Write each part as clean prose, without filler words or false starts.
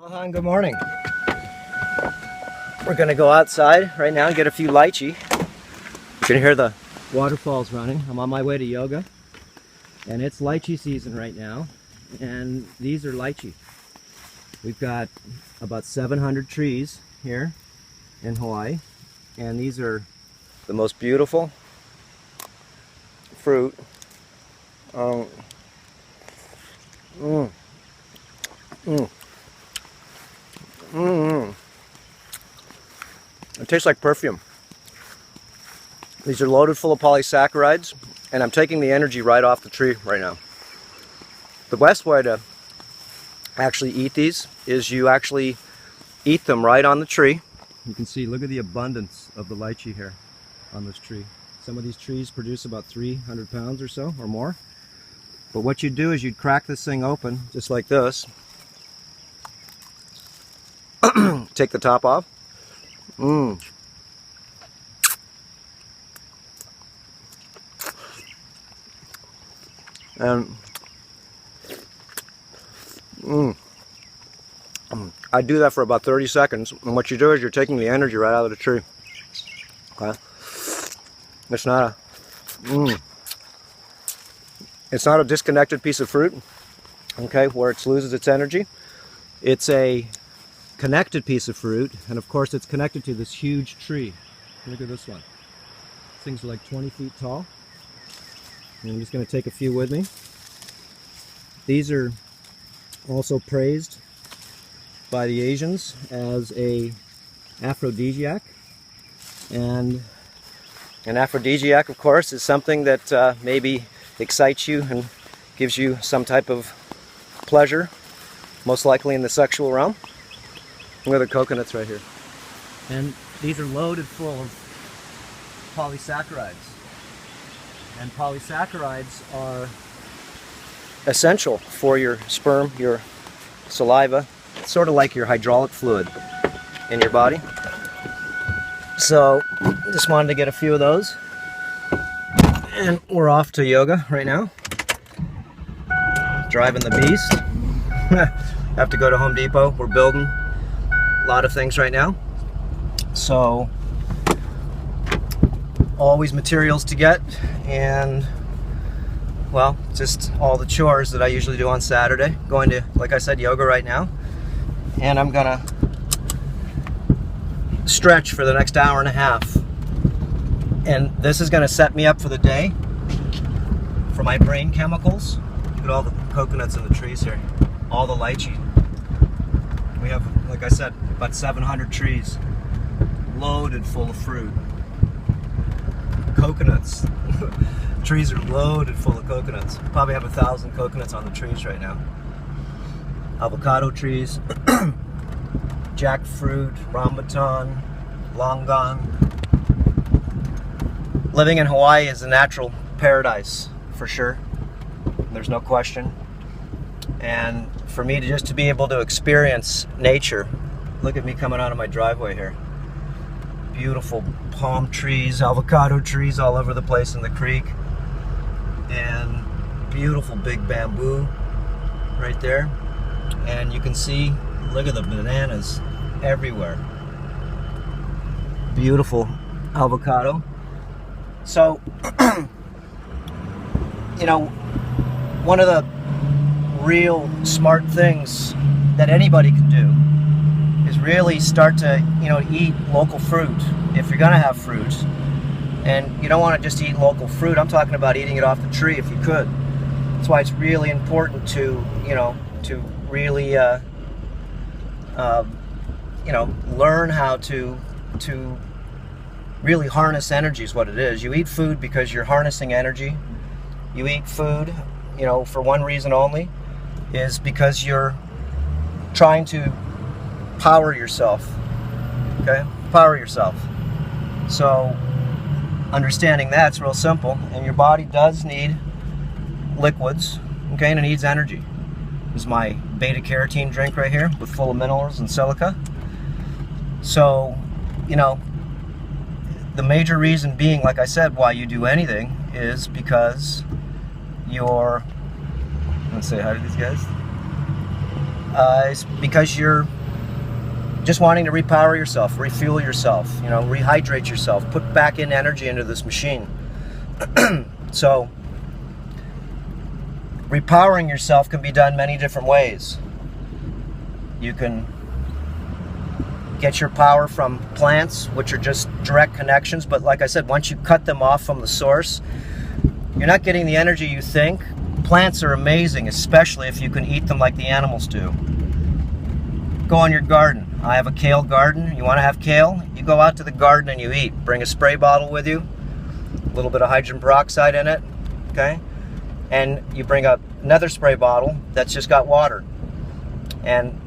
Aloha and good morning. We're gonna go outside right now and get a few lychee. You can hear the waterfalls running. I'm on my way to yoga, and it's lychee season right now, and these are lychee. We've got about 700 trees here in Hawaii, and these are the most beautiful fruit. It tastes like perfume. These are loaded full of polysaccharides, and I'm taking the energy right off the tree right now. The best way to actually eat these is you actually eat them right on the tree. You can see, look at the abundance of the lychee here on this tree. Some of these trees produce about 300 pounds or so, or more. But what you'd do is you'd crack this thing open, just like this. Take the top off. And I do that for about 30 seconds, and what you do is you're taking the energy right out of the tree. Okay? It's not a disconnected piece of fruit, okay, where it loses its energy. It's a connected piece of fruit, and of course it's connected to this huge tree. Look at this one. Things are like 20 feet tall. And I'm just going to take a few with me. These are also praised by the Asians as a aphrodisiac. And an aphrodisiac, of course, is something that maybe excites you and gives you some type of pleasure, most likely in the sexual realm. Look at the coconuts right here. And these are loaded full of polysaccharides. And polysaccharides are essential for your sperm, your saliva. It's sort of like your hydraulic fluid in your body. So, just wanted to get a few of those. And we're off to yoga right now. Driving the beast. Have to go to Home Depot. We're building a lot of things right now. So, always materials to get, and well, just all the chores that I usually do on Saturday. Going to, like I said, yoga right now, and I'm gonna stretch for the next hour and a half, and this is gonna set me up for the day, for my brain chemicals. Look at all the coconuts in the trees here, all the lychee. We have, like I said, about 700 trees loaded full of fruit. Coconuts. Trees are loaded full of coconuts. Probably have 1,000 coconuts on the trees right now. Avocado trees, jackfruit, rambutan, longan. Living in Hawaii is a natural paradise, for sure. There's no question. And for me to be able to experience nature, look at me coming out of my driveway here. Beautiful palm trees, avocado trees all over the place in the creek, and beautiful big bamboo right there. And you can see, look at the bananas everywhere. Beautiful avocado. So, you know, one of the real smart things that anybody can do is really start to, eat local fruit if you're gonna have fruit. And you don't want to just eat local fruit. I'm talking about eating it off the tree if you could. That's why it's really important to, to really, learn how to really harness energy is what it is. You eat food because you're harnessing energy. You eat food, for one reason only, is because you're trying to power yourself. Okay? Power yourself. So, understanding that's real simple, and your body does need liquids, okay, and it needs energy. This is my beta carotene drink right here, with full of minerals and silica. So, the major reason being, like I said, why you do anything is because you're, let's say hi to these guys. is because you're just wanting to repower yourself, refuel yourself, you know, rehydrate yourself, put back in energy into this machine. So repowering yourself can be done many different ways. You can get your power from plants, which are just direct connections, but like I said, once you cut them off from the source, you're not getting the energy you think. Plants are amazing, especially if you can eat them like the animals do. Go in your garden. I have a kale garden. You want to have kale? You go out to the garden and you eat. Bring a spray bottle with you, a little bit of hydrogen peroxide in it, okay? And you bring up another spray bottle that's just got water. And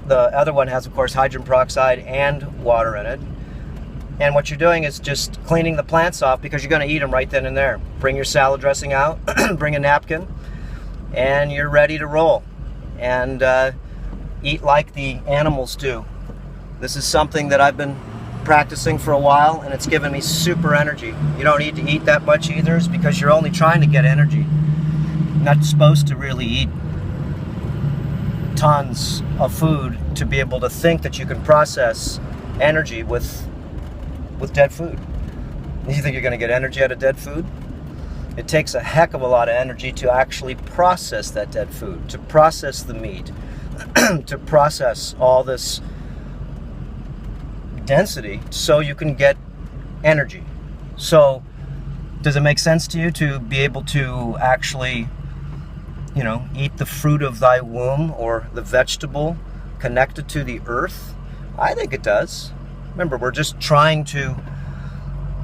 the other one has, of course, hydrogen peroxide and water in it. And what you're doing is just cleaning the plants off because you're going to eat them right then and there. Bring your salad dressing out, bring a napkin, and you're ready to roll. And eat like the animals do. This is something that I've been practicing for a while, and it's given me super energy. You don't need to eat that much either, it's because you're only trying to get energy. You're not supposed to really eat tons of food to be able to think that you can process energy with dead food. You think you're going to get energy out of dead food? It takes a heck of a lot of energy to actually process that dead food, to process the meat, to process all this density so you can get energy. So does it make sense to you to be able to actually, you know, eat the fruit of thy womb, or the vegetable connected to the earth? I think it does. Remember, we're trying to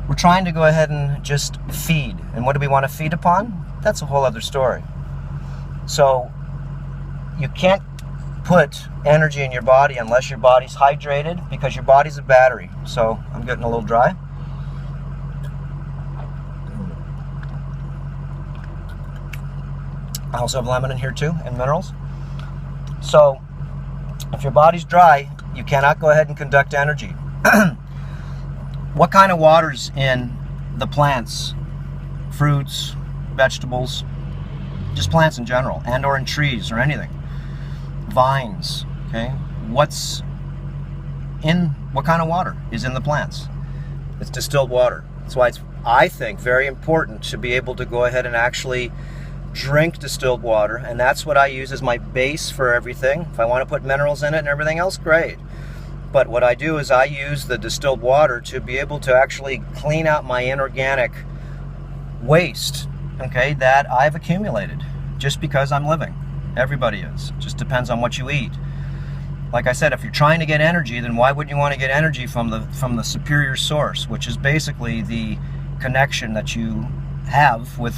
go ahead and just feed. And what do we want to feed upon? That's a whole other story. So you can't put energy in your body unless your body's hydrated, because your body's a battery. So I'm getting a little dry. I also have lemon in here too, and minerals. So if your body's dry, you cannot go ahead and conduct energy. What kind of water's in the plants, fruits, vegetables, just plants in general, and or in trees or anything? Vines, okay? What kind of water is in the plants? It's distilled water. That's why it's, I think, very important to be able to go ahead and actually drink distilled water, and that's what I use as my base for everything. If I want to put minerals in it and everything else, great. But what I do is I use the distilled water to be able to actually clean out my inorganic waste, okay, that I've accumulated just because I'm living. Everybody is. It just depends on what you eat. Like I said, if you're trying to get energy, then why wouldn't you want to get energy from the superior source, which is basically the connection that you have with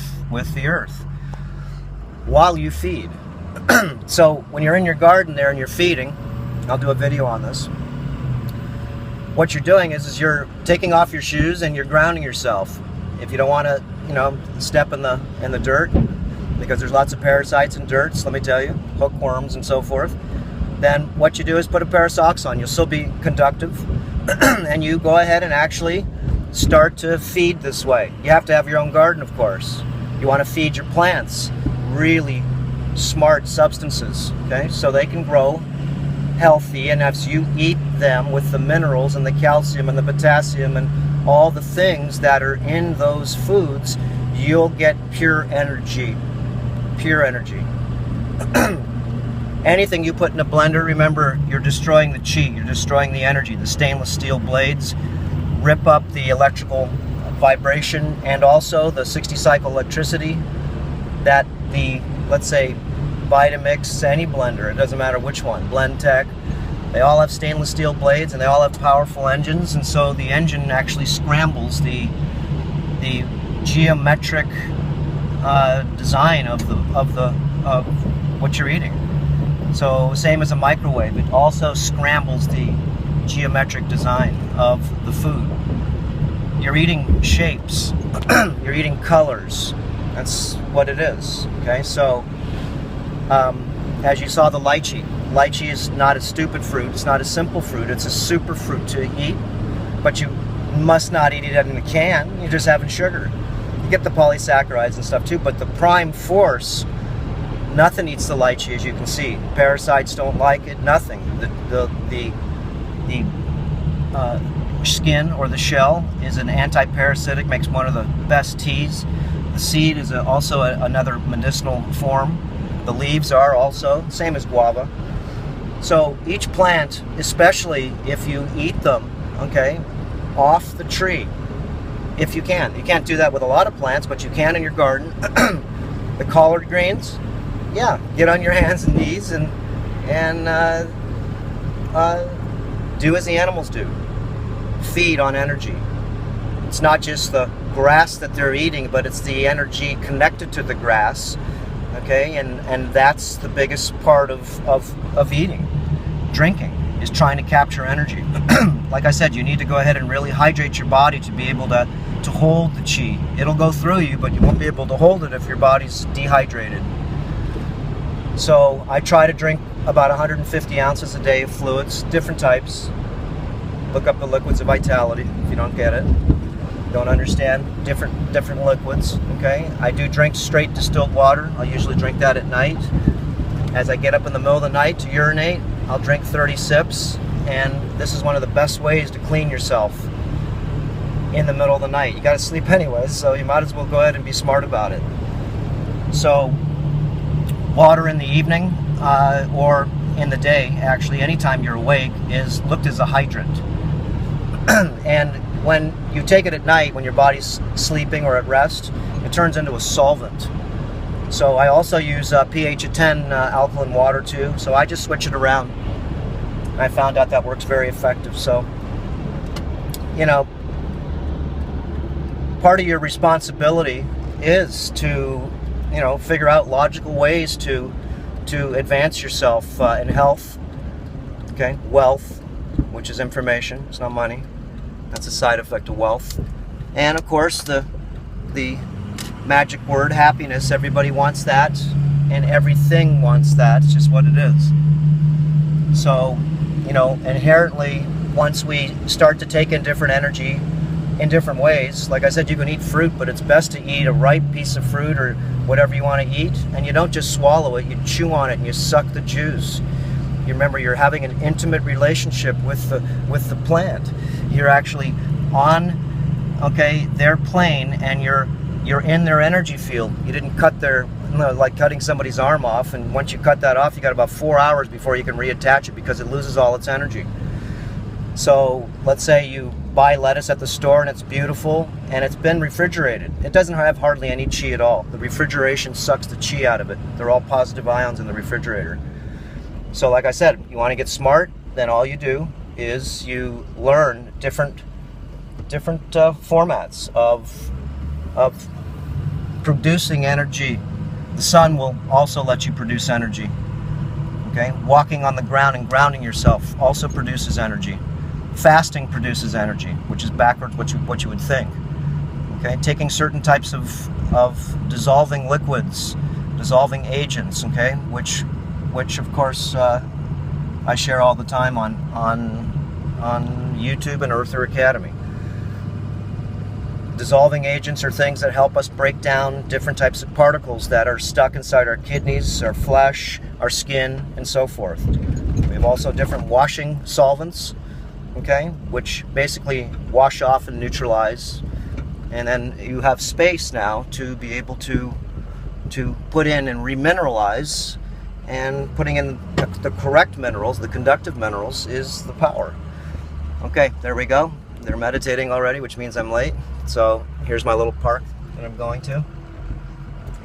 the earth while you feed. So when you're in your garden there and you're feeding, I'll do a video on this. What you're doing is you're taking off your shoes and you're grounding yourself. If you don't want to, you know, step in the dirt, because there's lots of parasites in dirt, let me tell you, hookworms and so forth, then what you do is put a pair of socks on. You'll still be conductive, and you go ahead and actually start to feed this way. You have to have your own garden, of course. You want to feed your plants really smart substances, okay, so they can grow healthy, and as you eat them with the minerals and the calcium and the potassium and all the things that are in those foods, you'll get pure energy. Pure energy. Anything you put in a blender, remember, you're destroying the chi, you're destroying the energy. The stainless steel blades rip up the electrical vibration and also the 60 cycle electricity that the, let's say, Vitamix, any blender, it doesn't matter which one, Blendtec, they all have stainless steel blades and they all have powerful engines, and so the engine actually scrambles the geometric design of what you're eating. So same as a microwave, it also scrambles the geometric design of the food. You're eating shapes, you're eating colors. That's what it is. Okay, so as you saw, the lychee. Lychee is not a stupid fruit. It's not a simple fruit. It's a super fruit to eat, but you must not eat it in a can. You're just having sugar. You get the polysaccharides and stuff too, but the prime force Nothing eats the lychee, as you can see. Parasites don't like it. Nothing. The skin or the shell is an anti-parasitic, makes one of the best teas. The seed is also another medicinal form. The leaves are also, same as guava. So each plant, especially if you eat them, okay, off the tree, if you can. You can't do that with a lot of plants, but you can in your garden. The collard greens, yeah, get on your hands and knees and do as the animals do. Feed on energy. It's not just the grass that they're eating, but it's the energy connected to the grass. Okay, and that's the biggest part of eating. Drinking is trying to capture energy. Like I said, you need to go ahead and really hydrate your body to be able to hold the chi. It'll go through you, but you won't be able to hold it if your body's dehydrated. So I try to drink about 150 ounces a day of fluids, different types. Look up the liquids of vitality if you don't get it. Don't understand different liquids. Okay, I do drink straight distilled water. I'll usually drink that at night. As I get up in the middle of the night to urinate, I'll drink 30 sips, and this is one of the best ways to clean yourself in the middle of the night. You got to sleep anyways, so you might as well go ahead and be smart about it. So water in the evening or in the day, actually anytime you're awake, is looked as a hydrant. And when you take it at night, when your body's sleeping or at rest, it turns into a solvent. So I also use pH of 10 alkaline water too, so I just switch it around. And I found out that works very effective. So, you know, part of your responsibility is to, you know, figure out logical ways to advance yourself in health, okay, wealth, which is information, it's not money. That's a side effect of wealth. And of course the magic word, happiness. Everybody wants that, and everything wants that. It's just what it is. So, you know, inherently, once we start to take in different energy in different ways, like I said, you can eat fruit, but it's best to eat a ripe piece of fruit or whatever you want to eat, and you don't just swallow it, you chew on it and you suck the juice. You remember, you're having an intimate relationship with the plant. You're actually on, okay, their plane, and you're in their energy field. You didn't cut their, you know, like cutting somebody's arm off, and once you cut that off, you got about 4 hours before you can reattach it because it loses all its energy. So let's say you buy lettuce at the store and it's beautiful and it's been refrigerated. It doesn't have hardly any chi at all. The refrigeration sucks the chi out of it. They're all positive ions in the refrigerator. So like I said, you want to get smart, then all you do is you learn different formats of producing energy. The sun will also let you produce energy. Okay, walking on the ground and grounding yourself also produces energy. Fasting produces energy, which is backwards what you would think. Okay, taking certain types of dissolving liquids, dissolving agents. Okay, which of course I share all the time on YouTube and Earther Academy. Dissolving agents are things that help us break down different types of particles that are stuck inside our kidneys, our flesh, our skin, and so forth. We have also different washing solvents, okay, which basically wash off and neutralize. And then you have space now to be able to put in and remineralize, and putting in the correct minerals, the conductive minerals, is the power. Okay, there we go. They're meditating already, which means I'm late. So here's my little park that I'm going to.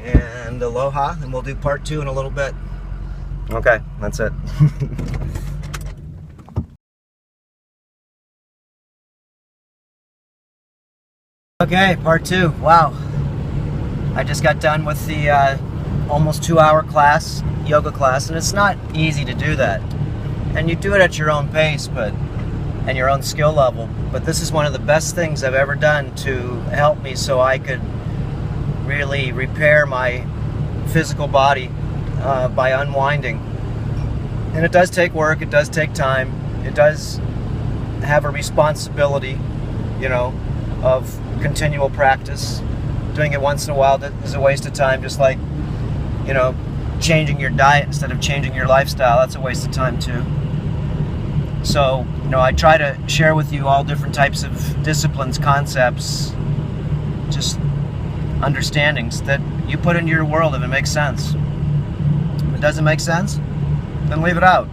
And aloha, and we'll do part 2 in a little bit. Okay, that's it. Okay, part 2. Wow. I just got done with the almost 2-hour class, yoga class, and it's not easy to do that. And you do it at your own pace, and your own skill level. But this is one of the best things I've ever done to help me so I could really repair my physical body by unwinding. And it does take work, it does take time, it does have a responsibility, you know, of continual practice. Doing it once in a while is a waste of time, just like, you know, changing your diet instead of changing your lifestyle, that's a waste of time too. So, I try to share with you all different types of disciplines, concepts, just understandings that you put into your world if it makes sense. If it doesn't make sense, then leave it out.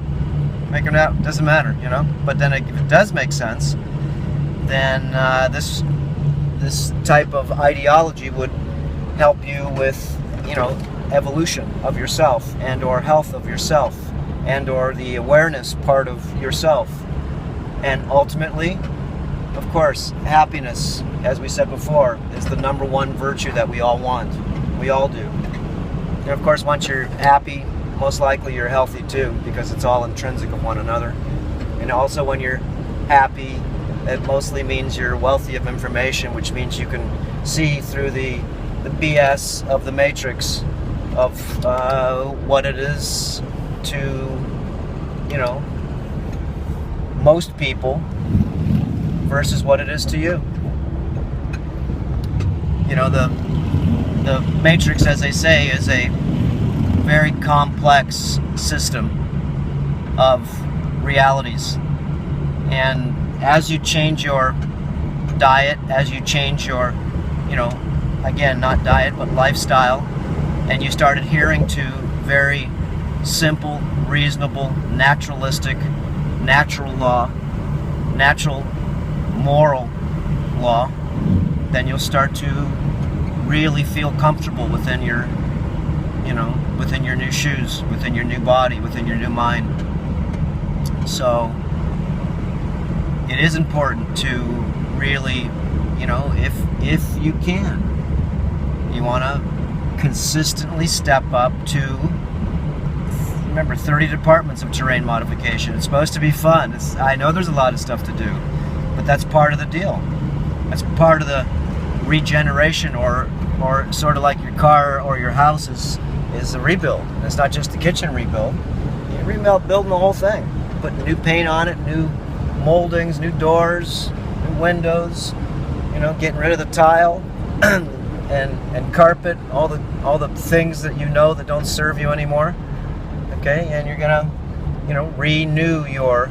Make it out, doesn't matter, But then if it does make sense, then this type of ideology would help you with, evolution of yourself and or health of yourself and or the awareness part of yourself. And ultimately, of course, happiness, as we said before, is the number one virtue that we all want. We all do. And of course, once you're happy, most likely you're healthy too, because it's all intrinsic of one another. And also when you're happy, it mostly means you're wealthy of information, which means you can see through the BS of the matrix of what it is to, most people versus what it is to you. The matrix, as they say, is a very complex system of realities. And as you change your diet, as you change your, again, not diet, but lifestyle, and you start adhering to very simple, reasonable, naturalistic, natural law, natural moral law, then you'll start to really feel comfortable within your, within your new shoes, within your new body, within your new mind. So it is important to really, if you can, you want to consistently step up to, remember, 30 departments of terrain modification. It's supposed to be fun. I know there's a lot of stuff to do, but that's part of the deal. That's part of the regeneration, or sort of like your car or your house is a rebuild. And it's not just the kitchen rebuild. You're building the whole thing. Putting new paint on it, new moldings, new doors, new windows, getting rid of the tile and carpet, all the things that that don't serve you anymore. Okay, and you're gonna renew your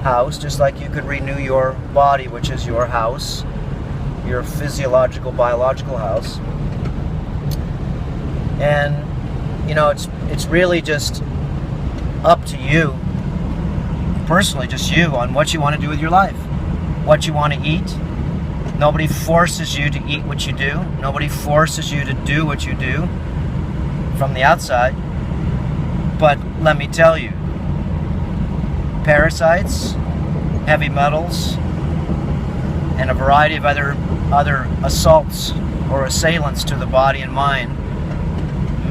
house just like you could renew your body, which is your house, your physiological, biological house. And it's really just up to you personally, just you, on what you want to do with your life, what you want to eat. Nobody forces you to eat what you do. Nobody forces you to do what you do from the outside. But let me tell you, parasites, heavy metals, and a variety of other assaults or assailants to the body and mind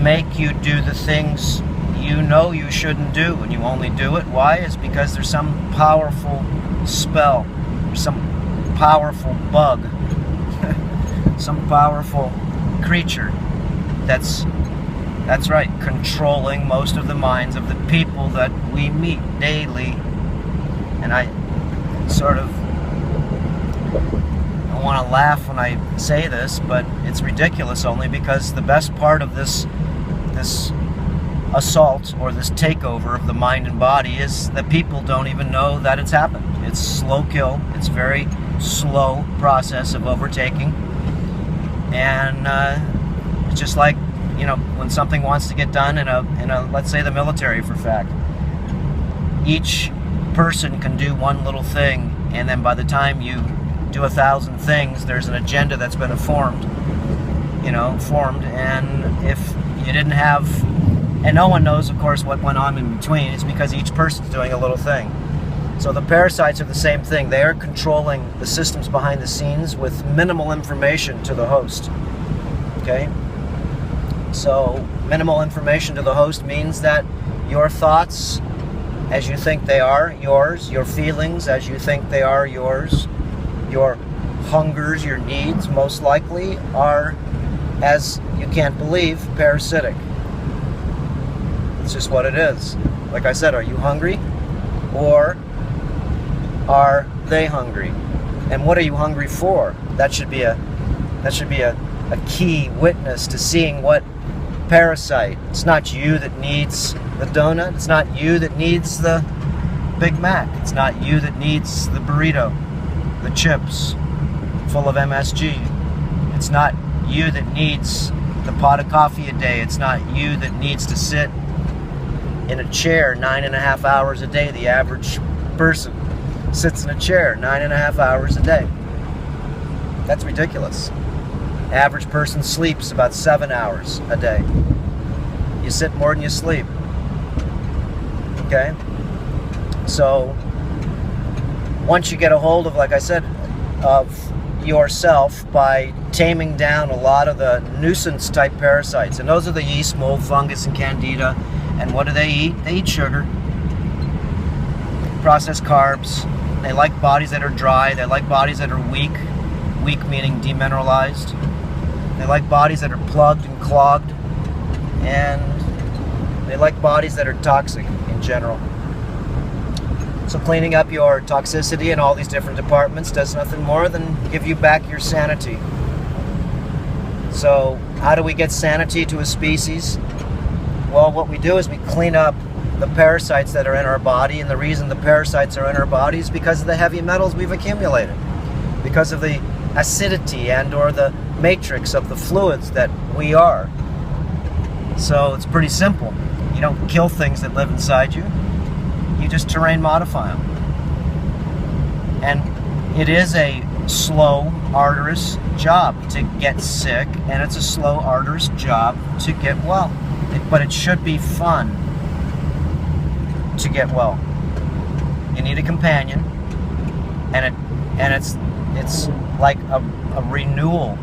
make you do the things you shouldn't do, and you only do it. Why? It's because there's some powerful spell, there's some powerful bug, some powerful creature that's right, controlling most of the minds of the people that we meet daily. And I want to laugh when I say this, but it's ridiculous, only because the best part of this assault or this takeover of the mind and body is that people don't even know that it's happened. It's slow kill. It's very slow process of overtaking. And it's just like, when something wants to get done in a let's say the military, for fact. Each person can do one little thing, and then by the time you do 1,000 things, there's an agenda that's been formed, and if you didn't have, and no one knows, of course, what went on in between, it's because each person's doing a little thing. So the parasites are the same thing. They are controlling the systems behind the scenes with minimal information to the host. Okay? So minimal information to the host means that your thoughts, as you think they are yours, your feelings as you think they are yours, your hungers, your needs, most likely are, as you can't believe, parasitic. It's just what it is. Like I said, are you hungry? Or are they hungry? And what are you hungry for? That should be a key witness to seeing what parasite. It's not you that needs the donut. It's not you that needs the Big Mac. It's not you that needs the burrito, the chips full of MSG. It's not you that needs the pot of coffee a day. It's not you that needs to sit in a chair 9.5 hours a day. The average person sits in a chair 9.5 hours a day. That's ridiculous. Average person sleeps about 7 hours a day. You sit more than you sleep. Okay? So, once you get a hold of, like I said, of yourself by taming down a lot of the nuisance type parasites, and those are the yeast, mold, fungus, and candida. And what do they eat? They eat sugar, processed carbs. They like bodies that are dry. They like bodies that are weak. Weak meaning demineralized. They like bodies that are plugged and clogged. And they like bodies that are toxic in general. So cleaning up your toxicity in all these different departments does nothing more than give you back your sanity. So how do we get sanity to a species? Well, what we do is we clean up the parasites that are in our body, and the reason the parasites are in our body is because of the heavy metals we've accumulated, because of the acidity and or the matrix of the fluids that we are. So it's pretty simple. You don't kill things that live inside you. You just terrain modify them. And it is a slow, arduous job to get sick, and it's a slow, arduous job to get well. But it should be fun to get well. You need a companion, and it's like a renewal.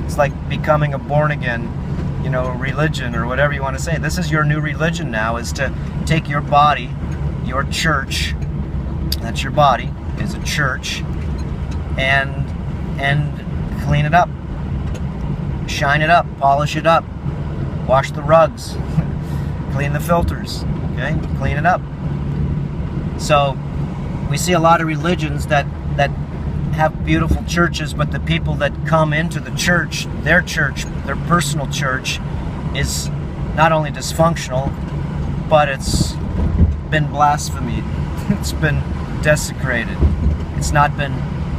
It's like becoming a born again, religion or whatever you want to say. This is your new religion now, is to take your body, your church, that's your body, is a church, and clean it up, shine it up, polish it up, wash the rugs, clean the filters, okay, clean it up. So we see a lot of religions that have beautiful churches, but the people that come into the church, their personal church, is not only dysfunctional, but it's been blasphemed. It's been desecrated. It's not been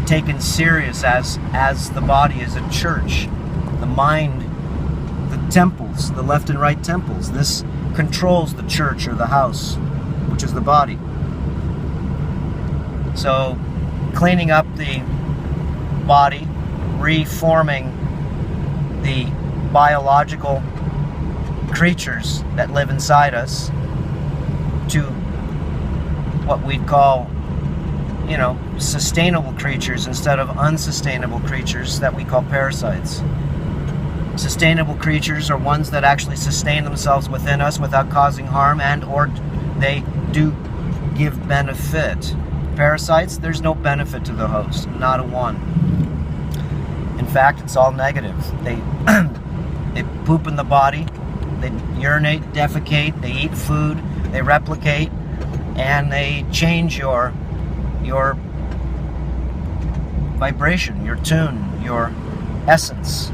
taken serious as the body is a church. The mind, the temples, the left and right temples. This controls the church or the house, which is the body. So, cleaning up the body, reforming the biological creatures that live inside us to what we'd call, sustainable creatures instead of unsustainable creatures that we call parasites. Sustainable creatures are ones that actually sustain themselves within us without causing harm, and or they do give benefit. Parasites, there's no benefit to the host, not a one. In fact, it's all negative. They poop in the body, they urinate, defecate, they eat food, they replicate, and they change your vibration, your tune, your essence.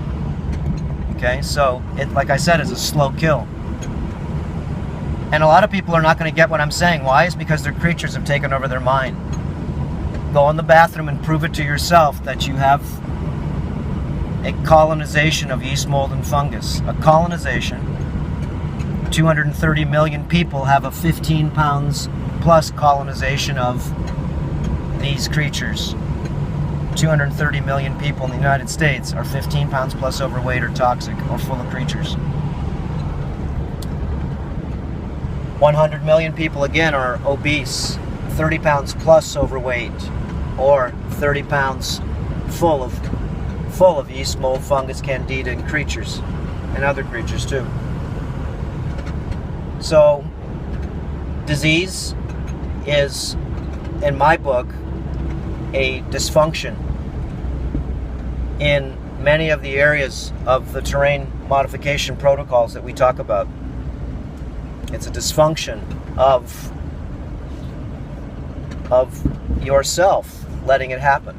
Okay, so it, like I said, is a slow kill. And a lot of people are not going to get what I'm saying. Why? It's because their creatures have taken over their mind. Go in the bathroom and prove it to yourself that you have a colonization of yeast, mold, and fungus. A colonization. 230 million people have a 15 pounds plus colonization of these creatures. 230 million people in the United States are 15 pounds plus overweight or toxic or full of creatures. 100 million people again are obese, 30 pounds plus overweight, or 30 pounds full of yeast, mold, fungus, candida, and creatures, and other creatures too. So, disease is, in my book, a dysfunction in many of the areas of the terrain modification protocols that we talk about. It's a dysfunction of yourself letting it happen.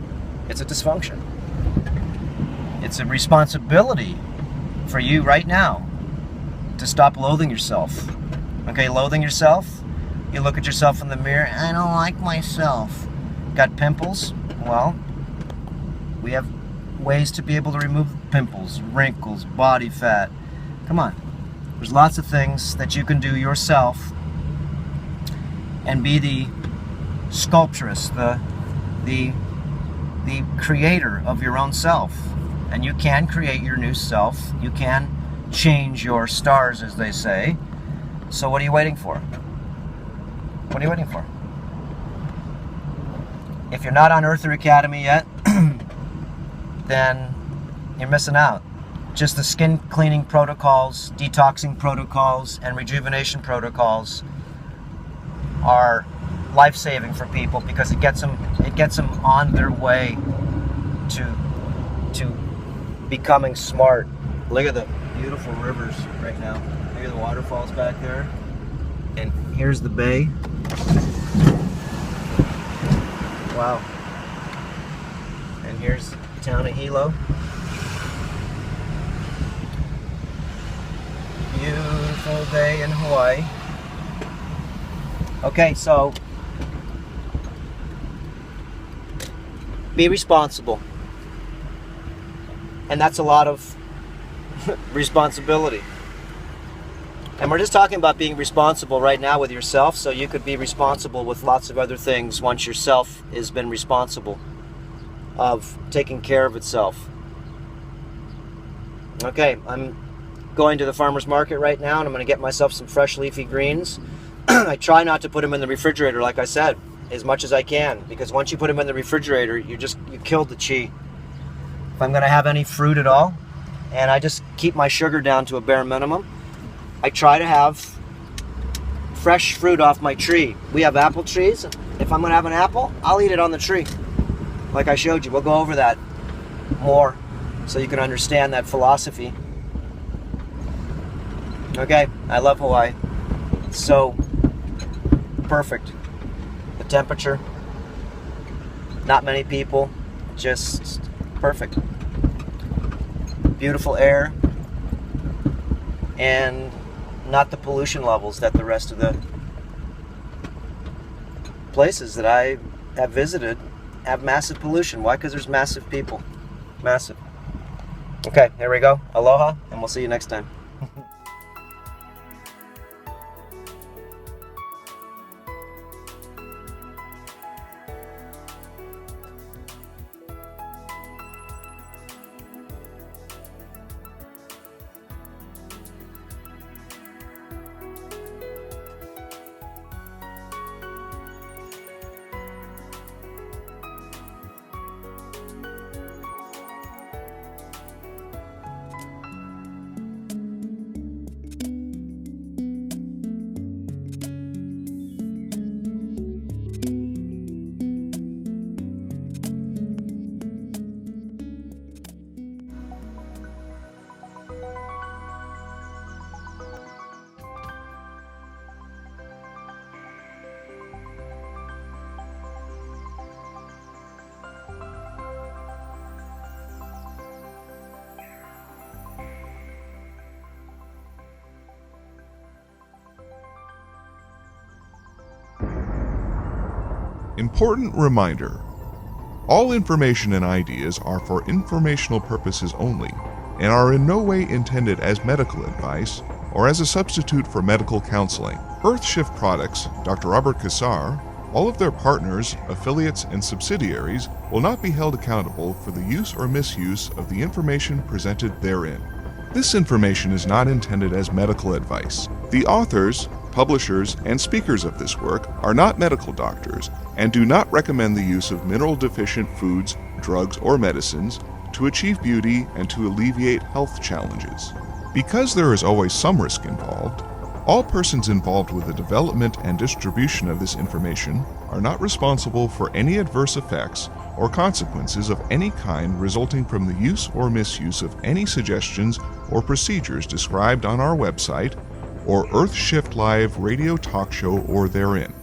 It's a dysfunction. It's a responsibility for you right now to stop loathing yourself. Okay, loathing yourself, you look at yourself in the mirror, I don't like myself. Got pimples? Well, we have ways to be able to remove pimples, wrinkles, body fat. Come on. There's lots of things that you can do yourself and be the sculptress, the creator of your own self. And you can create your new self. You can change your stars, as they say. So what are you waiting for? What are you waiting for? If you're not on Earther Academy yet, then you're missing out. Just the skin cleaning protocols, detoxing protocols, and rejuvenation protocols are life-saving for people because it gets them on their way to becoming smart. Look at the beautiful rivers right now. Look at the waterfalls back there. And here's the bay. Wow. And here's the town of Hilo. Beautiful day in Hawaii. Okay, so be responsible. And that's a lot of responsibility. And we're just talking about being responsible right now with yourself, so you could be responsible with lots of other things once yourself has been responsible of taking care of itself. Okay, I'm going to the farmer's market right now, and I'm going to get myself some fresh leafy greens. I try not to put them in the refrigerator, like I said, as much as I can, because once you put them in the refrigerator, you killed the chi. If I'm going to have any fruit at all, and I just keep my sugar down to a bare minimum, I try to have fresh fruit off my tree. We have apple trees. If I'm going to have an apple, I'll eat it on the tree. Like I showed you, we'll go over that more so you can understand that philosophy. Okay, I love Hawaii. It's so perfect. The temperature, not many people, just perfect. Beautiful air, and not the pollution levels that the rest of the places that I have visited have massive pollution. Why? Because there's massive people. Massive. Okay, here we go. Aloha, and we'll see you next time. Important reminder. All information and ideas are for informational purposes only and are in no way intended as medical advice or as a substitute for medical counseling. Earthshift Products, Dr. Robert Cassar, all of their partners, affiliates, and subsidiaries will not be held accountable for the use or misuse of the information presented therein. This information is not intended as medical advice. The authors, publishers, and speakers of this work are not medical doctors and do not recommend the use of mineral-deficient foods, drugs, or medicines to achieve beauty and to alleviate health challenges. Because there is always some risk involved, all persons involved with the development and distribution of this information are not responsible for any adverse effects or consequences of any kind resulting from the use or misuse of any suggestions or procedures described on our website or Earthshift Live radio talk show or therein.